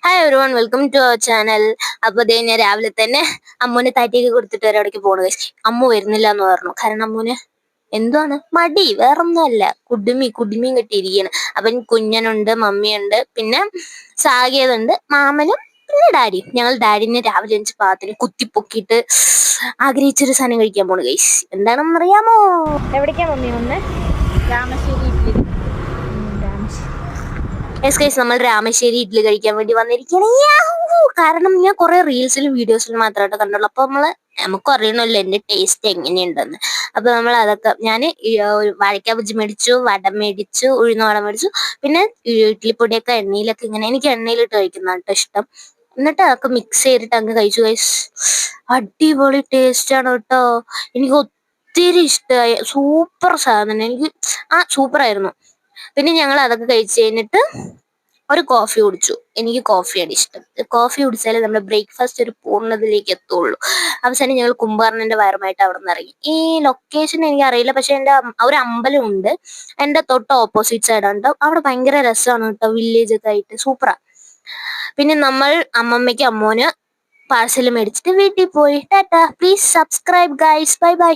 Hi everyone, welcome to our channel. അപ്പോൾ ദേ ഞാൻ രാവിലെ തന്നെ അമ്മൂനെ തട്ടിയൊക്കെ കൊടുത്തിട്ട് ഒരിടയ്ക്ക് പോണു ഗൈസ്. അമ്മു വരുന്നില്ല എന്ന് പറഞ്ഞു. കാരണം അമ്മൂന് എന്താണ് മടി, വേറൊന്നുമല്ല, കുടുമിയും കെട്ടിയിരിക്കുകയാണ്. അപ്പം കുഞ്ഞനുണ്ട്, മമ്മിയുണ്ട്, പിന്നെ സാഗേതുണ്ട്, മാമനും പിന്നെ ഡാഡിയും. ഞങ്ങൾ ഡാഡിനെ രാവിലെ എണിച്ച് പാത്തിന് കുത്തിപ്പൊക്കിയിട്ട് ആഗ്രഹിച്ചൊരു സാധനം കഴിക്കാൻ പോണു ഗൈസ്. എന്താണെന്ന് അറിയാമോ? എവിടേക്കാ മമ്മി വന്നേ? രാമശ്ശേരി ഇഡ്ഡലി. നമ്മൾ രാമശ്ശേരി ഇഡ്ഡലി കഴിക്കാൻ വേണ്ടി വന്നിരിക്കുകയാണ്. കാരണം ഞാൻ കുറെ റീൽസിലും വീഡിയോസിലും മാത്രമായിട്ട് കണ്ടുള്ളൂ. അപ്പൊ നമുക്കും അറിയണമല്ലോ എന്റെ ടേസ്റ്റ് എങ്ങനെയുണ്ടെന്ന്. അപ്പൊ നമ്മൾ അതൊക്കെ ഞാൻ വാഴക്കാ ബജ്ജി മേടിച്ചു, വട മേടിച്ചു, ഉഴുന്ന വട മേടിച്ചു, പിന്നെ ഇഡ്ഡലിപ്പൊടിയൊക്കെ എണ്ണയിലൊക്കെ ഇങ്ങനെ, എനിക്ക് എണ്ണയിലിട്ട് കഴിക്കുന്നതാണ് കേട്ടോ ഇഷ്ടം. എന്നിട്ട് അതൊക്കെ മിക്സ് ചെയ്തിട്ട് അങ്ങ് കഴിച്ചു ഗൈസ്. അടിപൊളി ടേസ്റ്റ് ആണ് കേട്ടോ. എനിക്ക് ഒത്തിരി ഇഷ്ടമായി. സൂപ്പർ സാധനം, എനിക്ക് സൂപ്പറായിരുന്നു. പിന്നെ ഞങ്ങൾ അതൊക്കെ കഴിച്ച് കഴിഞ്ഞിട്ട് ഒരു കോഫി കുടിച്ചു. എനിക്ക് കോഫിയാണ് ഇഷ്ടം. കോഫി കുടിച്ചാലേ നമ്മുടെ ബ്രേക്ക്ഫാസ്റ്റ് ഒരു പൂർണ്ണതയിലേക്ക് എത്തുള്ളൂ. അവസാനം ഞങ്ങൾ കുംഭാറിന്റെ വയറുമായിട്ട് അവിടെ നിന്ന് ഇറങ്ങി. ഈ ലൊക്കേഷൻ എനിക്ക് അറിയില്ല, പക്ഷെ ഒരു അമ്പലം ഉണ്ട് എൻ്റെ തൊട്ട് ഓപ്പോസിറ്റ് സൈഡാണ് കേട്ടോ. അവിടെ ഭയങ്കര രസമാണ് കേട്ടോ, വില്ലേജ് ഒക്കെ ആയിട്ട് സൂപ്പറാ. പിന്നെ നമ്മൾ അമ്മമ്മയ്ക്ക് അമ്മോന് പാഴ്സൽ മേടിച്ചിട്ട് വീട്ടിൽ പോയി. Tata, please subscribe guys, bye bye.